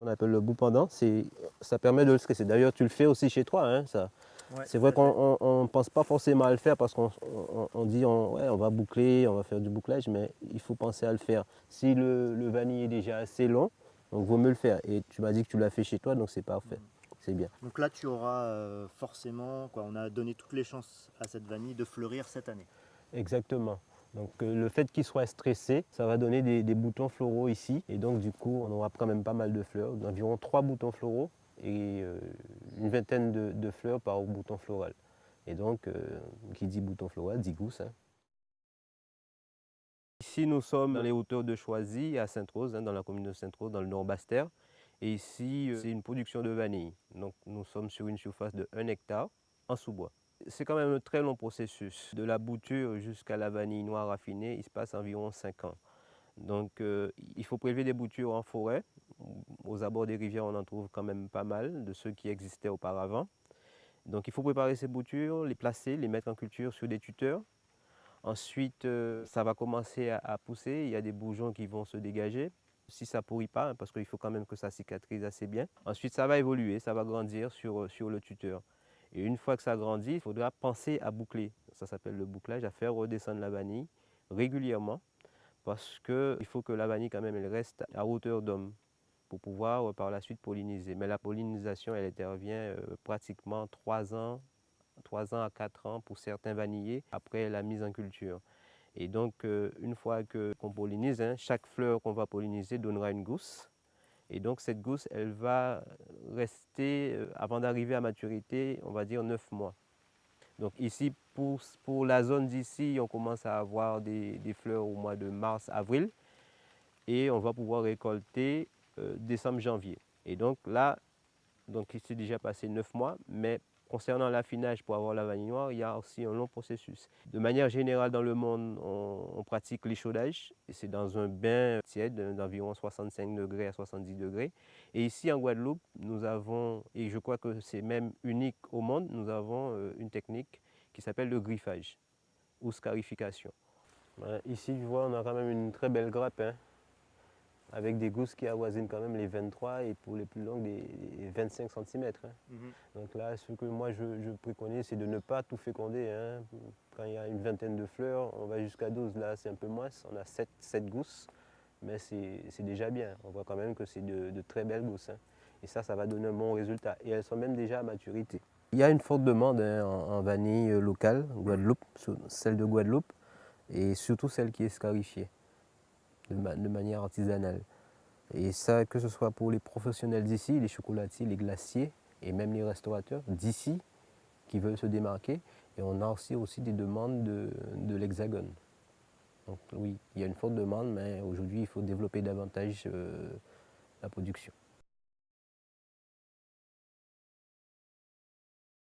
On appelle le bout pendant, ça permet de le stresser. D'ailleurs, tu le fais aussi chez toi, hein, ça. Ouais, C'est tout vrai à fait. qu'on ne pense pas forcément à le faire parce qu'on dit ouais, on va boucler, on va faire du bouclage, mais il faut penser à le faire. Si le vanille est déjà assez long, donc vaut mieux le faire. Et tu m'as dit que tu l'as fait chez toi, donc c'est parfait, Mhm. c'est bien. Donc là, tu auras forcément, quoi, on a donné toutes les chances à cette vanille de fleurir cette année. Exactement. Donc le fait qu'il soit stressé, ça va donner des boutons floraux ici. Et donc du coup, on aura quand même pas mal de fleurs, environ 3 boutons floraux et une vingtaine de fleurs par bouton floral. Et donc, qui dit bouton floral dit gousse, hein. Ici, nous sommes dans les hauteurs de Choisy, à Sainte-Rose, hein, dans la commune de Sainte-Rose, dans le Nord Basse-Terre. Et ici, c'est une production de vanille. Donc nous sommes sur une surface de 1 hectare en sous-bois. C'est quand même un très long processus. De la bouture jusqu'à la vanille noire raffinée, il se passe environ 5 ans. Donc il faut prélever des boutures en forêt. Aux abords des rivières, on en trouve quand même pas mal de ceux qui existaient auparavant. Donc il faut préparer ces boutures, les placer, les mettre en culture sur des tuteurs. Ensuite, ça va commencer à pousser, il y a des bourgeons qui vont se dégager. Si ça ne pourrit pas, hein, parce qu'il faut quand même que ça cicatrise assez bien. Ensuite, ça va évoluer, ça va grandir sur le tuteur. Et une fois que ça grandit, il faudra penser à boucler. Ça s'appelle le bouclage, à faire redescendre la vanille régulièrement, parce qu'il faut que la vanille, quand même, elle reste à hauteur d'homme pour pouvoir par la suite polliniser. Mais la pollinisation, elle intervient pratiquement 3 ans à 4 ans pour certains vanillés après la mise en culture. Et donc, une fois qu'on pollinise, hein, chaque fleur qu'on va polliniser donnera une gousse. Et donc, cette gousse, elle va rester, avant d'arriver à maturité, on va dire 9 mois. Donc ici, pour la zone d'ici, on commence à avoir des fleurs au mois de mars, avril. Et on va pouvoir récolter décembre, janvier. Et donc là, donc il s'est déjà passé 9 mois, mais concernant l'affinage pour avoir la vanille noire, il y a aussi un long processus. De manière générale, dans le monde, on pratique l'échaudage. C'est dans un bain tiède d'environ 65 degrés à 70 degrés. Et ici, en Guadeloupe, nous avons, et je crois que c'est même unique au monde, nous avons une technique qui s'appelle le griffage ou scarification. Ici, tu vois, on a quand même une très belle grappe, hein, avec des gousses qui avoisinent quand même les 23 et pour les plus longues, des 25 cm. Hein. Donc là, ce que moi je préconise, c'est de ne pas tout féconder. Hein. Quand il y a une vingtaine de fleurs, on va jusqu'à 12. Là, c'est un peu moins. On a 7 gousses, mais c'est déjà bien. On voit quand même que c'est de très belles gousses. Hein. Et ça va donner un bon résultat. Et elles sont même déjà à maturité. Il y a une forte demande, hein, en vanille locale, Guadeloupe, celle de Guadeloupe, et surtout celle qui est scarifiée de manière artisanale. Et ça, que ce soit pour les professionnels d'ici, les chocolatiers, les glaciers et même les restaurateurs d'ici qui veulent se démarquer. Et on a aussi des demandes de l'Hexagone. Donc oui, il y a une forte demande, mais aujourd'hui, il faut développer davantage la production.